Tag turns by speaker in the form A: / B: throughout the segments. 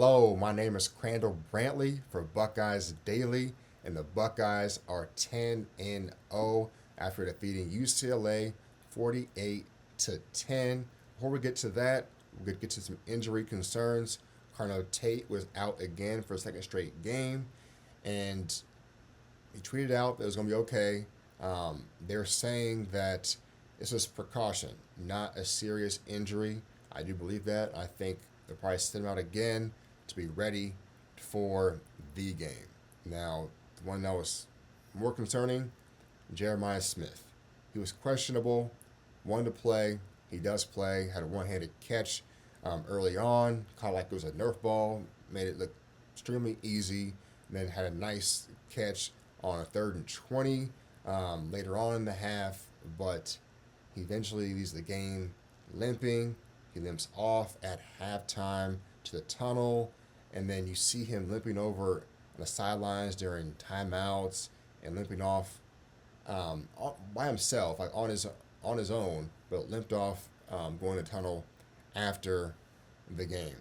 A: Hello, my name is Krandall Brantley for Buckeyes Daily, and the Buckeyes are 10 and 0 after defeating UCLA 48 to 10. Before we get to that, we're going to get to some injury concerns. Carnell Tate was out again for a second straight game, and he tweeted out that it was going to be okay. They're saying that this was precaution, not a serious injury. I do believe that. I think they'll probably send him out again to be ready for the game. Now, the one that was more concerning, Jeremiah Smith. He was questionable, wanted to play. He does play, had a one-handed catch early on, caught like it was a Nerf ball, made it look extremely easy, and then had a nice catch on a 3rd and 20 later on in the half, but he eventually leaves the game limping. He limps off at halftime to the tunnel, and then you see him limping over on the sidelines during timeouts and limping off by himself, like on his own, but limped off going to the tunnel after the game.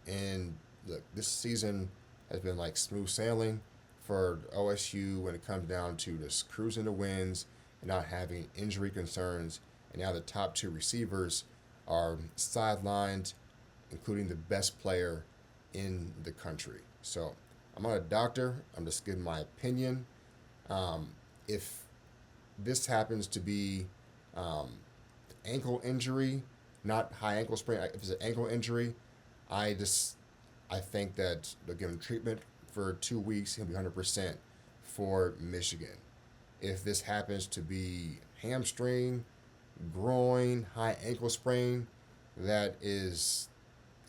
A: And look, this season has been like smooth sailing for OSU when it comes down to just cruising the wins and not having injury concerns. And now the top two receivers are sidelined, including the best player in the country. So I'm not a doctor. I'm just giving my opinion. If this happens to be ankle injury, not high ankle sprain, if it's an ankle injury, I think that they'll give him treatment for 2 weeks. He'll be 100% for Michigan. If this happens to be hamstring, groin, high ankle sprain, that is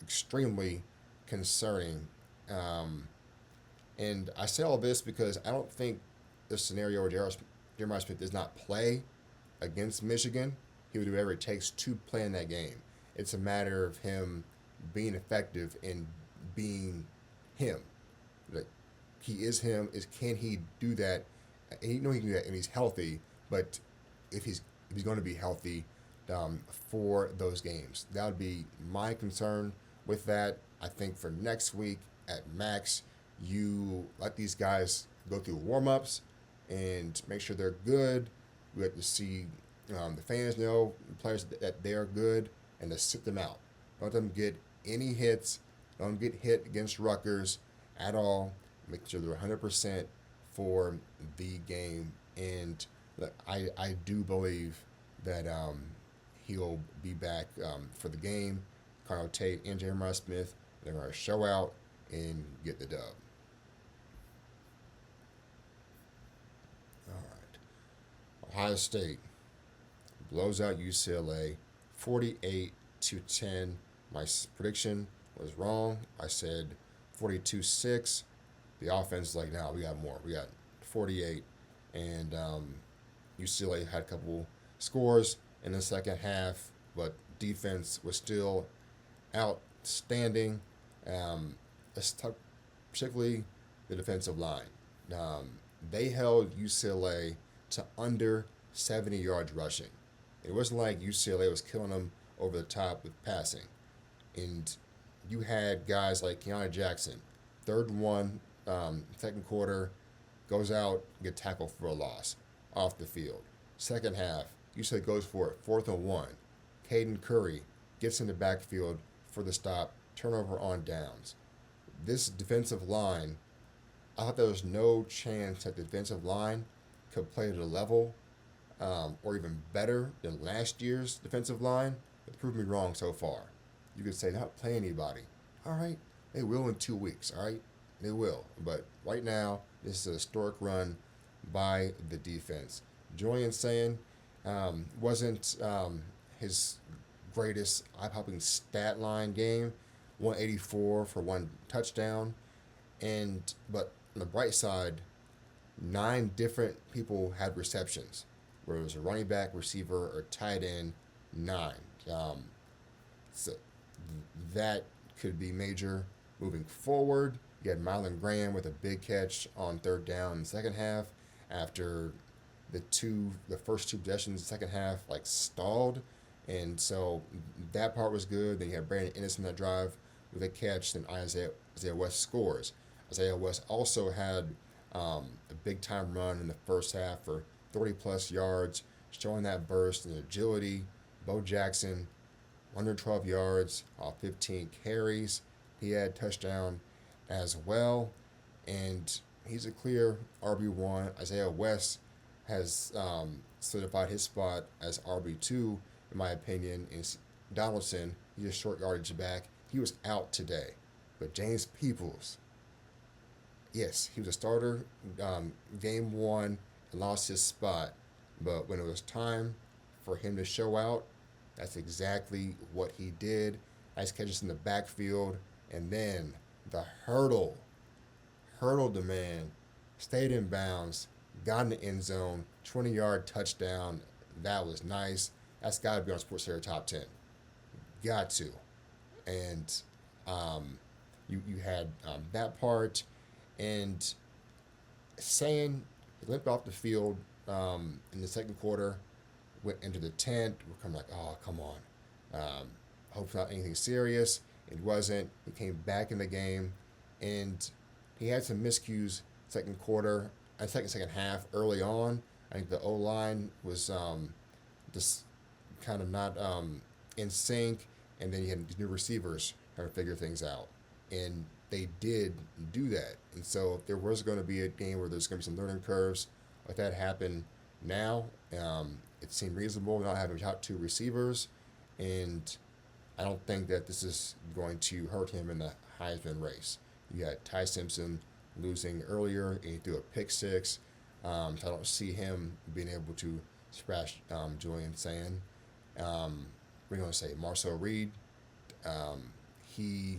A: extremely concerning. And I say all this because I don't think the scenario where Jeremiah Smith does not play against Michigan, he would do whatever it takes to play in that game. It's a matter of him being effective in being him. Like, he is him. Can he do that? And he can do that, and he's healthy. But if he's going to be healthy for those games, that would be my concern with that. I think for next week at max, you let these guys go through warm-ups and make sure they're good. We have to see the fans know, the players, that they are good, and to sit them out. Don't let them get any hits. Don't get hit against Rutgers at all. Make sure they're 100% for the game. And look, I do believe that he'll be back for the game. Carnell Tate and Jeremiah Smith, they're going to show out and get the dub. All right. Ohio State blows out UCLA 48 to 10. My prediction was wrong. I said 42-6. The offense is like, no, we got more. We got 48. And UCLA had a couple scores in the second half, but defense was still outstanding. Particularly the defensive line. They held UCLA to under 70 yards rushing. It wasn't like UCLA was killing them over the top with passing. And you had guys like Keanu Jackson, 3rd and 1, second quarter, goes out, get tackled for a loss off the field. Second half, UCLA goes for it, 4th and 1. Caden Curry gets in the backfield for the stop, turnover on downs. This defensive line, I thought there was no chance that the defensive line could play at a level or even better than last year's defensive line. But proved me wrong so far. You could say not play anybody. All right, they will in 2 weeks. All right, they will. But right now, this is a historic run by the defense. Julian saying wasn't his greatest eye-popping stat line game, 184 for 1 touchdown, but on the bright side, 9 different people had receptions, whether it was a running back, receiver, or tight end. 9. So that could be major moving forward. You had Mylan Graham with a big catch on 3rd down in the second half after the first 2 possessions in the second half stalled, and so that part was good. Then you had Brandon Ennis in that drive with a catch, then Isaiah West scores. Isaiah West also had a big time run in the first half for 30 plus yards, showing that burst and agility. Bo Jackson, 112 yards off 15 carries. He had touchdown as well, and he's a clear RB1. Isaiah West has solidified his spot as RB2, in my opinion. Is Donaldson, he's a short yardage back. He was out today. But James Peoples, yes, he was a starter game one and lost his spot. But when it was time for him to show out, that's exactly what he did. Nice catches in the backfield. And then the hurdled the man, stayed in bounds, got in the end zone, 20-yard touchdown. That was nice. That's got to be on Sports Center Top 10. Got to. And you had that part. And saying he limped off the field in the second quarter, went into the tent. We're kind of like, oh, come on. Hope it's not anything serious. It wasn't. He came back in the game, and he had some miscues second quarter, second half early on. I think the O-line was just kind of not in sync, and then you had these new receivers trying to figure things out. And they did do that. And so if there was going to be a game where there's going to be some learning curves, let that happen now. It seemed reasonable not having top two receivers, and I don't think that this is going to hurt him in the Heisman race. You had Ty Simpson losing earlier, and he threw a pick six. So I don't see him being able to scratch Julian Sand. We're going to say Marcel Reed. He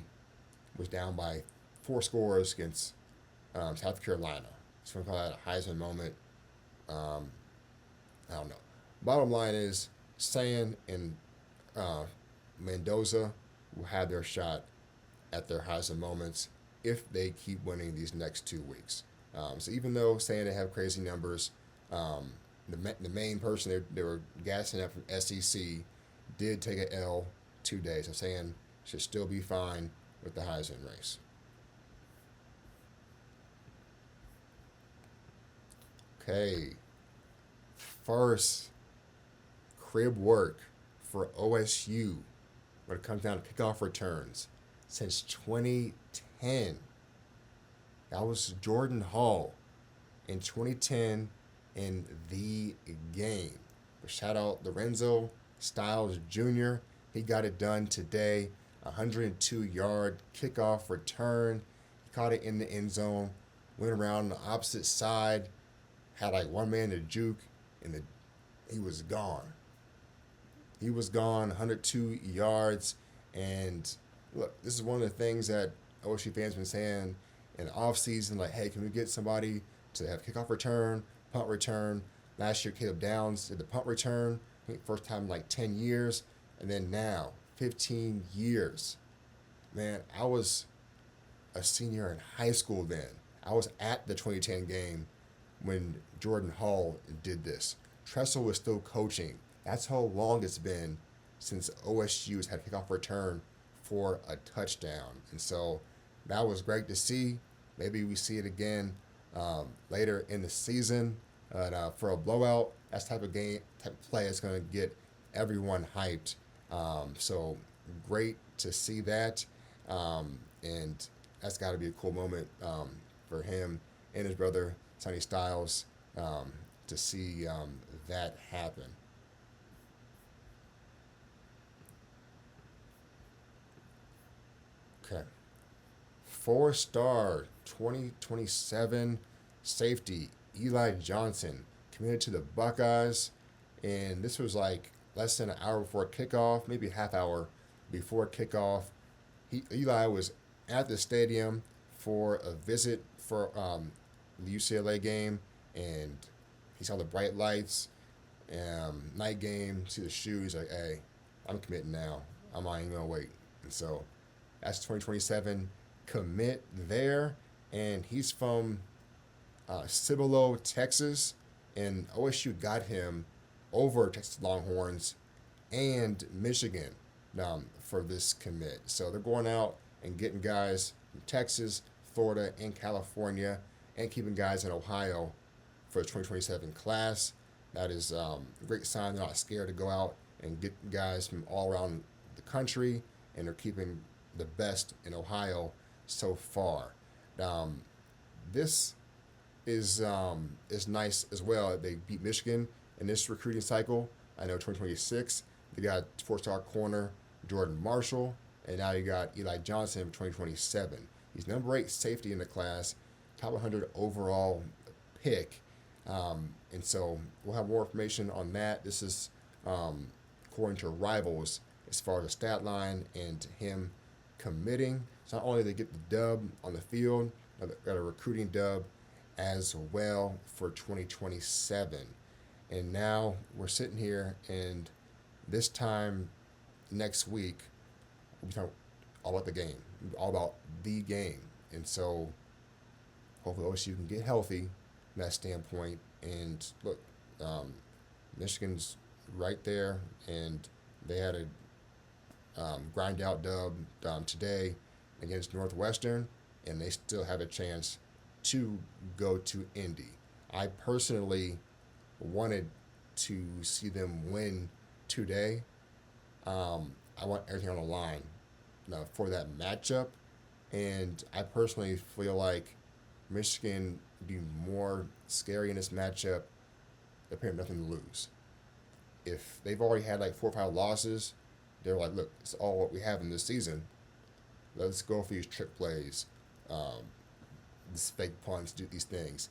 A: was down by 4 scores against South Carolina. So we're going to call that a Heisman moment. I don't know. Bottom line is, Sand and Mendoza will have their shot at their Heisman moments if they keep winning these next 2 weeks. So even though saying they have crazy numbers, the main person they were gassing up from SEC did take an L 2 days. So saying should still be fine with the Heisman race. Okay, first crib work for OSU when it comes down to kickoff returns since 2010. That was Jordan Hall in 2010 in the game. But shout out Lorenzo Styles Jr. He got it done today. 102-yard kickoff return. He caught it in the end zone. Went around the opposite side. Had like one man to juke, and he was gone. He was gone, 102 yards. And look, this is one of the things that OSU fans have been saying in the offseason, like, hey, can we get somebody to have kickoff return, punt return? Last year, Caleb Downs did the punt return, I think first time in like 10 years. And then now, 15 years. Man, I was a senior in high school then. I was at the 2010 game when Jordan Hall did this. Tressel was still coaching. That's how long it's been since OSU has had kickoff return for a touchdown. And so that was great to see. Maybe we see it again later in the season. For a blowout, that's type of play that's going to get everyone hyped. So great to see that. And that's got to be a cool moment for him and his brother, Sonny Styles, to see that happen. Okay. 4-star 2027 safety Eli Johnson committed to the Buckeyes, and this was like less than an hour before kickoff, maybe a half hour before kickoff. Eli was at the stadium for a visit for the UCLA game, and he saw the bright lights, night game, see the shoes, like, hey, I'm committing now. I'm not even going to wait. And so that's 2027 commit there, and he's from Cibolo, Texas, and OSU got him over Texas Longhorns and Michigan for this commit. So they're going out and getting guys from Texas, Florida, and California, and keeping guys in Ohio for the 2027 class. That is a great sign. They're not scared to go out and get guys from all around the country, and they're keeping the best in Ohio so far. Um, this is nice as well. They beat Michigan in this recruiting cycle. I know 2026 they got four-star corner Jordan Marshall, and now you got Eli Johnson for 2027. He's number 8 safety in the class, top 100 overall pick, and so we'll have more information on that. This is according to Rivals as far as the stat line and him committing. So not only they get the dub on the field, they got a recruiting dub as well for 2027. And now we're sitting here, and this time next week, we'll be talking all about the game, all about the game. And so hopefully OSU can get healthy from that standpoint. And look, Michigan's right there, and they had a grind out dub today against Northwestern, and they still have a chance to go to Indy. I personally wanted to see them win today. I want everything on the line for that matchup, and I personally feel like Michigan would be more scary in this matchup. They appear nothing to lose. If they've already had like 4 or 5 losses, they're like, look, it's all what we have in this season. Let's go for these trick plays, these fake punts, do these things.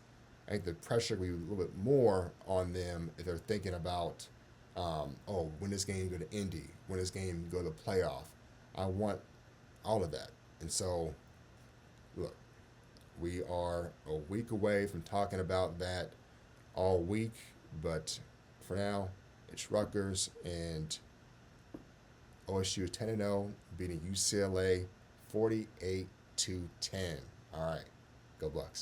A: I think the pressure will be a little bit more on them if they're thinking about, when this game go to Indy, when this game go to the playoff. I want all of that. And so, look, we are a week away from talking about that all week, but for now, it's Rutgers and OSU 10-0, beating UCLA 48-10. All right, go Bucks.